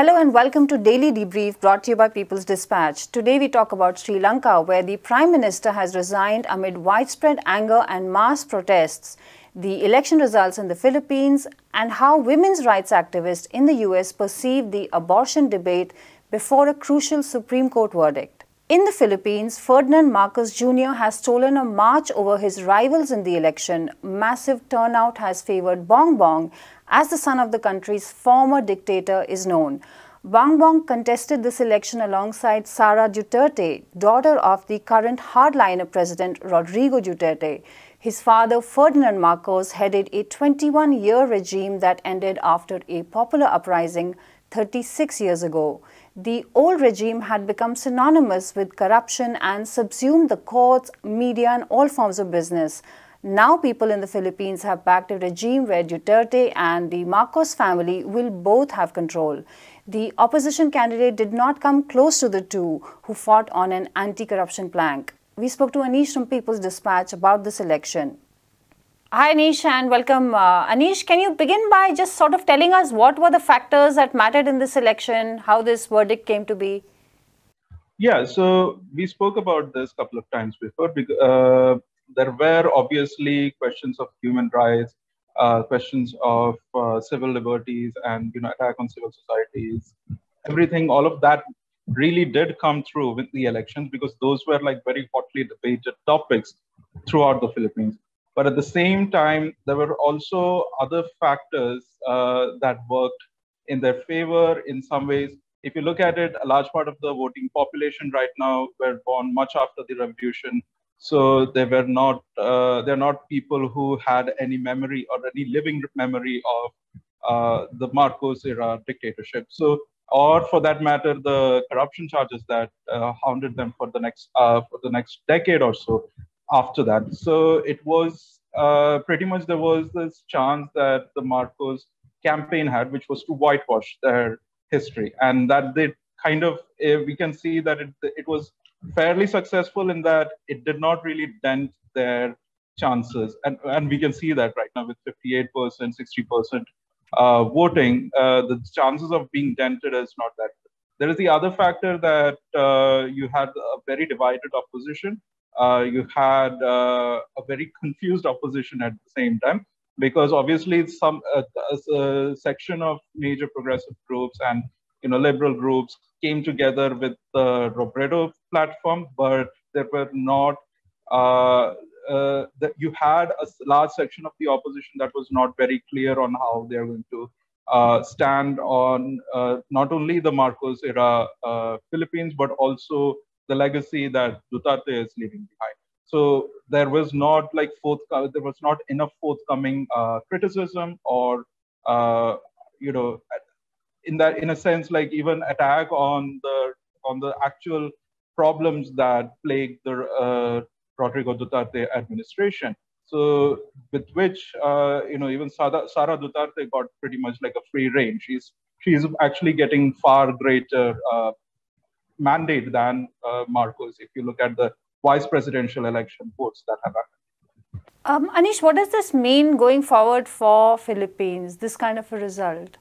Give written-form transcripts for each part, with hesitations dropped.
Hello and welcome to Daily Debrief brought to you by People's Dispatch. Today we talk about Sri Lanka, where the Prime Minister has resigned amid widespread anger and mass protests, the election results in the Philippines, and how women's rights activists in the US perceive the abortion debate before a crucial Supreme Court verdict. In the Philippines, Ferdinand Marcos Jr. has stolen a march over his rivals in the election. Massive turnout has favored Bongbong, as the son of the country's former dictator is known. Bongbong contested this election alongside Sara Duterte, daughter of the current hardliner President Rodrigo Duterte. His father, Ferdinand Marcos, headed a 21-year regime that ended after a popular uprising 36 years ago. The old regime had become synonymous with corruption and subsumed the courts, media, and all forms of business. Now people in the Philippines have backed a regime where Duterte and the Marcos family will both have control. The opposition candidate did not come close to the two, who fought on an anti-corruption plank. We spoke to Anish from People's Dispatch about this election. Hi Anish and welcome. Anish, can you begin by just sort of telling us what were the factors that mattered in this election, how this verdict came to be? Yeah, so we spoke about this a couple of times before. There were obviously questions of human rights, questions of civil liberties, and attack on civil societies. Everything, all of that really did come through with the elections because those were like very hotly debated topics throughout the Philippines. But at the same time, there were also other factors that worked in their favor in some ways. If you look at it, a large part of the voting population right now were born much after the revolution. So they were not, they're not people who had any memory or any living memory of the Marcos era dictatorship. So, or for that matter, the corruption charges that hounded them for the next decade or so after that. So it was pretty much there was this chance that the Marcos campaign had, which was to whitewash their history, and that they kind of we can see that it was fairly successful in that it did not really dent their chances, and we can see that right now with 58%, 60% voting, the chances of being dented is not that good. There is the other factor that you had a very divided opposition. You had a very confused opposition at the same time, because obviously some a section of major progressive groups and liberal groups came together with the Robredo platform, but there were not that you had a large section of the opposition that was not very clear on how they're going to stand on not only the Marcos era Philippines, but also the legacy that Duterte is leaving behind. So there was not there was not enough forthcoming criticism or in a sense, like even attack on the actual problems that plagued the Rodrigo Duterte administration. So with which even Sara Duterte got pretty much like a free rein. She's actually getting far greater mandate than Marcos, if you look at the vice presidential election votes that have happened. Anish, what does this mean going forward for Philippines, this kind of a result?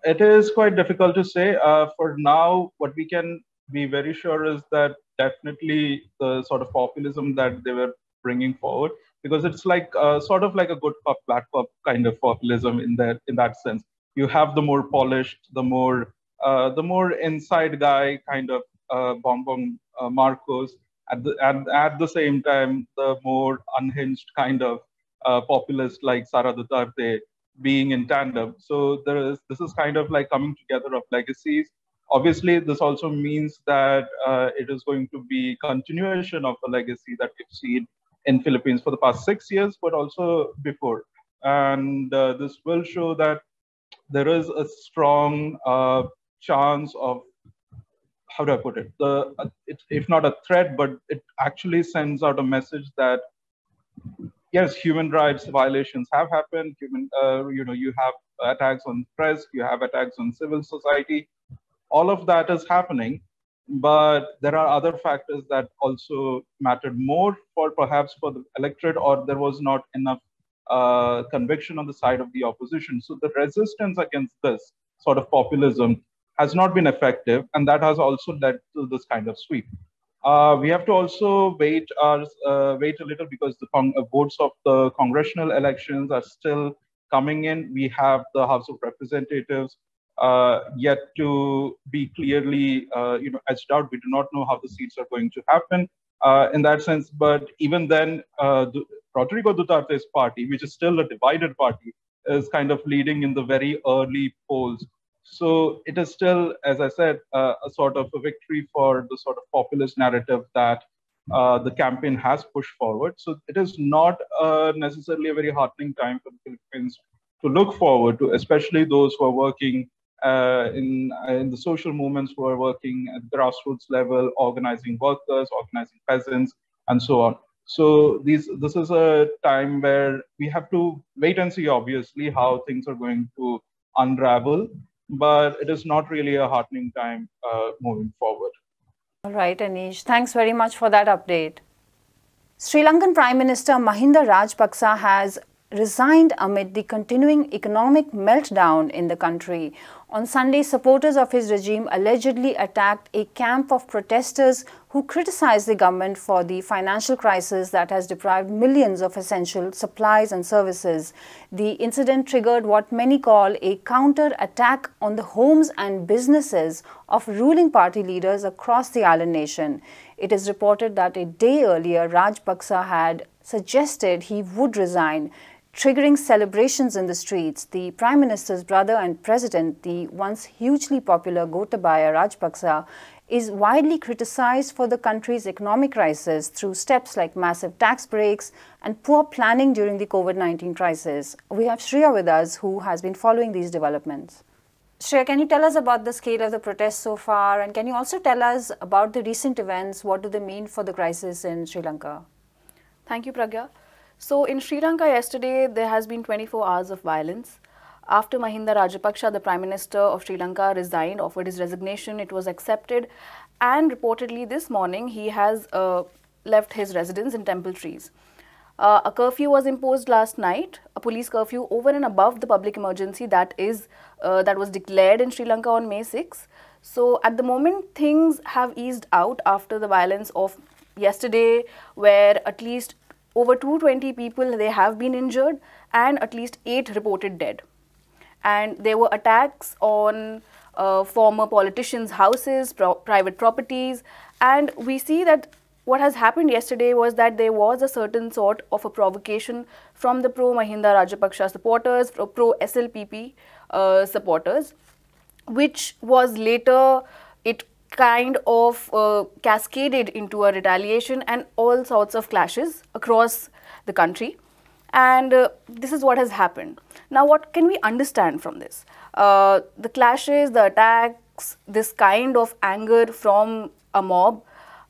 It is quite difficult to say. For now, what we can be very sure is that definitely the sort of populism that they were bringing forward, because it's like sort of like a good cop, bad cop kind of populism in that sense. You have the more polished, the more inside guy kind of Bongbong Marcos, at the same time the more unhinged kind of populist like Sara Duterte being in tandem. So this is kind of like coming together of legacies. Obviously, this also means that it is going to be continuation of a legacy that we've seen in Philippines for the past 6 years, but also before. And this will show that there is a strong chance of, how do I put it? If not a threat, but it actually sends out a message that yes, human rights violations have happened. You have attacks on press, you have attacks on civil society. All of that is happening, but there are other factors that also mattered more perhaps for the electorate, or there was not enough conviction on the side of the opposition. So the resistance against this sort of populism has not been effective, and that has also led to this kind of sweep. We have to also wait a little because the votes of the congressional elections are still coming in. We have the House of Representatives yet to be clearly, edged out. We do not know how the seats are going to happen in that sense. But even then, Rodrigo Duterte's party, which is still a divided party, is kind of leading in the very early polls. So it is still, as I said, a sort of a victory for the sort of populist narrative that the campaign has pushed forward. So it is not necessarily a very heartening time for the Philippines to look forward to, especially those who are working in the social movements, who are working at grassroots level, organizing workers, organizing peasants, and so on. So this is a time where we have to wait and see, obviously, how things are going to unravel, but it is not really a heartening time moving forward. All right, Anish, thanks very much for that update. Sri Lankan Prime Minister Mahinda Rajapaksa has resigned amid the continuing economic meltdown in the country. On Sunday, supporters of his regime allegedly attacked a camp of protesters who criticized the government for the financial crisis that has deprived millions of essential supplies and services. The incident triggered what many call a counter-attack on the homes and businesses of ruling party leaders across the island nation. It is reported that a day earlier, Rajapaksa had suggested he would resign, triggering celebrations in the streets. The Prime Minister's brother and president, the once hugely popular Gotabaya Rajapaksa, is widely criticized for the country's economic crisis through steps like massive tax breaks and poor planning during the COVID-19 crisis. We have Shreya with us, who has been following these developments. Shreya, can you tell us about the scale of the protests so far, and can you also tell us about the recent events? What do they mean for the crisis in Sri Lanka? Thank you, Pragya. So in Sri Lanka yesterday, there has been 24 hours of violence. After Mahinda Rajapaksa, the Prime Minister of Sri Lanka, resigned, offered his resignation, it was accepted, and reportedly this morning he has left his residence in Temple Trees. A curfew was imposed last night, a police curfew over and above the public emergency that was declared in Sri Lanka on May 6. So at the moment, things have eased out after the violence of yesterday, where at least over 220 people, they have been injured, and at least 8 reported dead. And there were attacks on former politicians' houses, private properties, and we see that what has happened yesterday was that there was a certain sort of a provocation from the pro-Mahinda Rajapaksa supporters, pro-SLPP supporters, which was later, it kind of cascaded into a retaliation and all sorts of clashes across the country. And this is what has happened. Now, what can we understand from this? The clashes, the attacks, this kind of anger from a mob,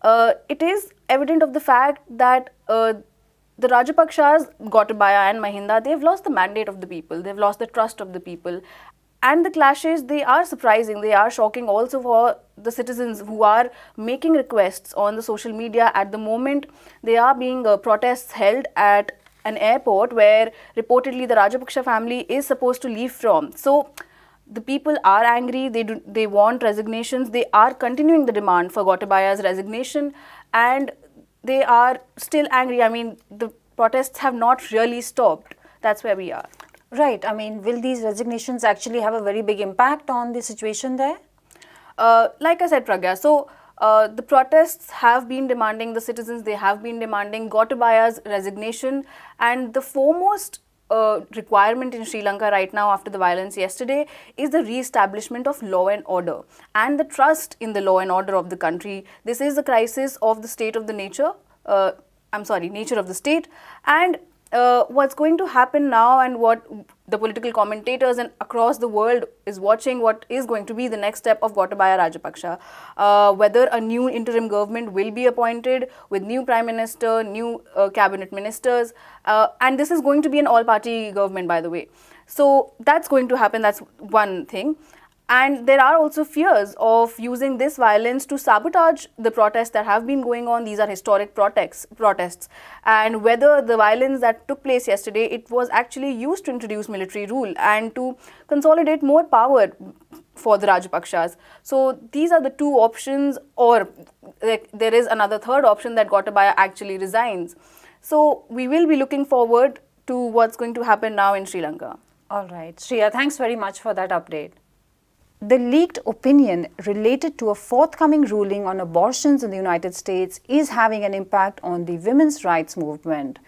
it is evident of the fact that the Rajapakshas, Gotabaya and Mahinda, they've lost the mandate of the people, they've lost the trust of the people. And the clashes, they are surprising, they are shocking also for the citizens who are making requests on the social media. At the moment, there are being protests held at an airport where reportedly the Rajapaksa family is supposed to leave from. So the people are angry, they want resignations, they are continuing the demand for Gotabaya's resignation, and they are still angry. I mean, the protests have not really stopped. That's where we are. Right. I mean, will these resignations actually have a very big impact on the situation there? Like I said, Pragya, so the protests have been demanding, the citizens, they have been demanding Gotabaya's resignation, and the foremost requirement in Sri Lanka right now after the violence yesterday is the re-establishment of law and order and the trust in the law and order of the country. This is a crisis of the state of the nature, nature of the state, and what's going to happen now and what the political commentators and across the world is watching, what is going to be the next step of Gotabaya Rajapaksa, whether a new interim government will be appointed with new Prime Minister, new cabinet ministers, and this is going to be an all-party government, by the way. So that's going to happen, that's one thing. And there are also fears of using this violence to sabotage the protests that have been going on. These are historic protests. And whether the violence that took place yesterday, it was actually used to introduce military rule and to consolidate more power for the Rajapakshas. So these are the two options, or there is another third option that Gotabaya actually resigns. So we will be looking forward to what's going to happen now in Sri Lanka. All right. Shreya, thanks very much for that update. The leaked opinion related to a forthcoming ruling on abortions in the United States is having an impact on the women's rights movement.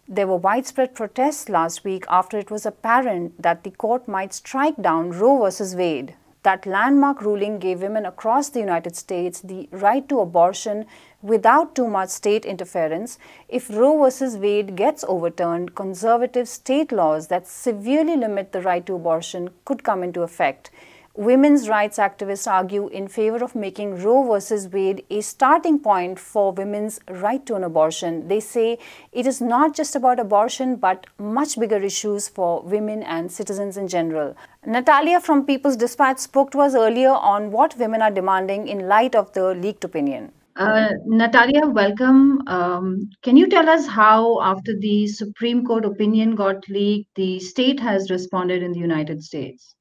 There were widespread protests last week after it was apparent that the court might strike down Roe v. Wade. That landmark ruling gave women across the United States the right to abortion without too much state interference. If Roe v. Wade gets overturned, conservative state laws that severely limit the right to abortion could come into effect. Women's rights activists argue in favor of making Roe v. Wade a starting point for women's right to an abortion. They say it is not just about abortion but much bigger issues for women and citizens in general. Natalia from People's Dispatch spoke to us earlier on what women are demanding in light of the leaked opinion. Natalia, welcome. Can you tell us how, after the Supreme Court opinion got leaked, the state has responded in the United States?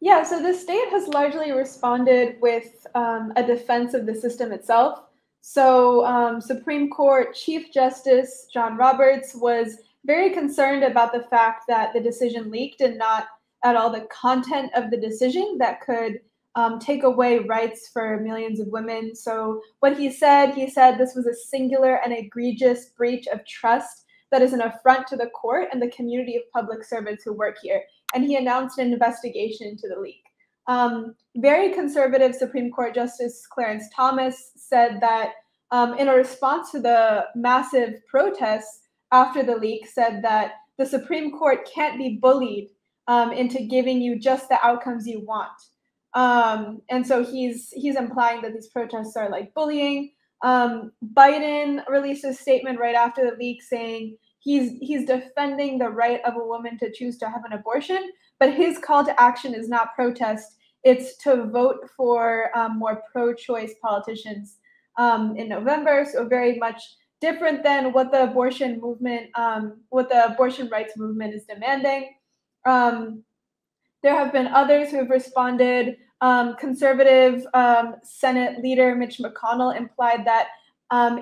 Yeah, so the state has largely responded with a defense of the system itself. So Supreme Court Chief Justice John Roberts was very concerned about the fact that the decision leaked and not at all the content of the decision that could take away rights for millions of women. So what he said this was a singular and egregious breach of trust that is an affront to the court and the community of public servants who work here. And he announced an investigation into the leak. Very conservative Supreme Court Justice Clarence Thomas said that in a response to the massive protests after the leak, said that the Supreme Court can't be bullied into giving you just the outcomes you want. And so he's implying that these protests are like bullying. Biden released a statement right after the leak saying he's defending the right of a woman to choose to have an abortion, but his call to action is not protest. It's to vote for more pro-choice politicians in November. So very much different than what the abortion movement, what the abortion rights movement is demanding. There have been others who have responded. Conservative Senate leader Mitch McConnell implied that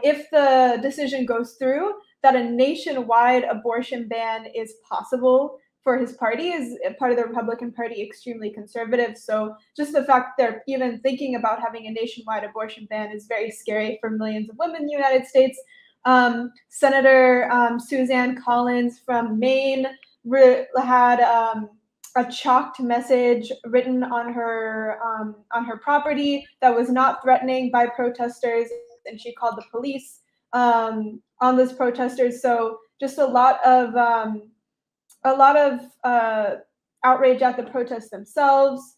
if the decision goes through, that a nationwide abortion ban is possible for his party, is part of the Republican Party extremely conservative. So just the fact they're even thinking about having a nationwide abortion ban is very scary for millions of women in the United States. Senator Suzanne Collins from Maine had a chalked message written on her property that was not threatening by protesters, and she called the police on those protesters. So just a lot of outrage at the protests themselves.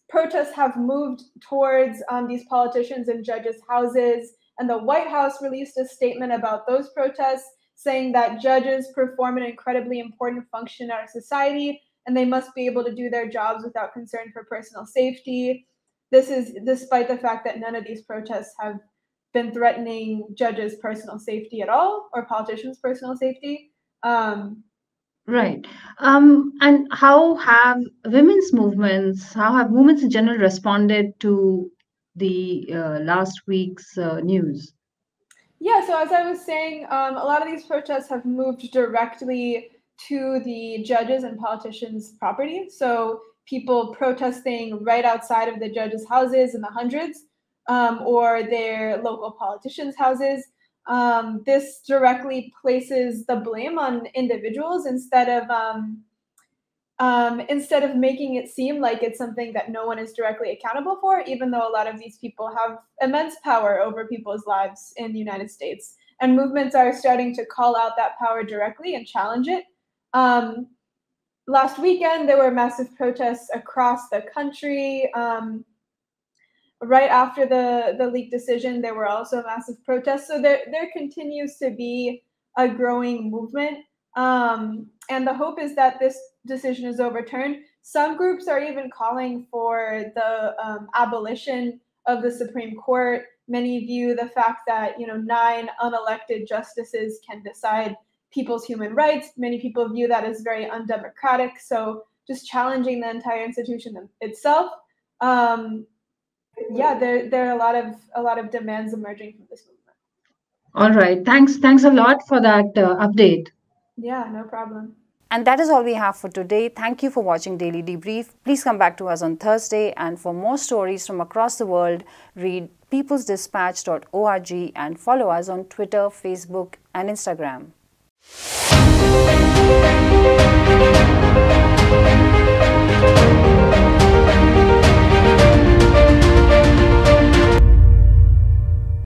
Protests have moved towards these politicians and judges' houses, and the White House released a statement about those protests, saying that judges perform an incredibly important function in our society, and they must be able to do their jobs without concern for personal safety. This is despite the fact that none of these protests have been threatening judges' personal safety at all, or politicians' personal safety. Right. And how have women's movements in general responded to the last week's news? Yeah, so as I was saying, a lot of these protests have moved directly to the judges and politicians' property. So people protesting right outside of the judges' houses in the hundreds, or their local politicians' houses. This directly places the blame on individuals instead of making it seem like it's something that no one is directly accountable for, even though a lot of these people have immense power over people's lives in the United States. And movements are starting to call out that power directly and challenge it. Last weekend, there were massive protests across the country. Right after the leaked decision, there were also massive protests. So there continues to be a growing movement. And the hope is that this decision is overturned Some groups are even calling for the abolition of the Supreme Court. Many view the fact that 9 unelected justices can decide people's human rights. Many people view that as very undemocratic. So just challenging the entire institution itself. Yeah, there are a lot of demands emerging from this movement. All right. Thanks a lot for that update. Yeah, no problem. And that is all we have for today. Thank you for watching Daily Debrief. Please come back to us on Thursday, and for more stories from across the world, read peoplesdispatch.org and follow us on Twitter, Facebook and Instagram.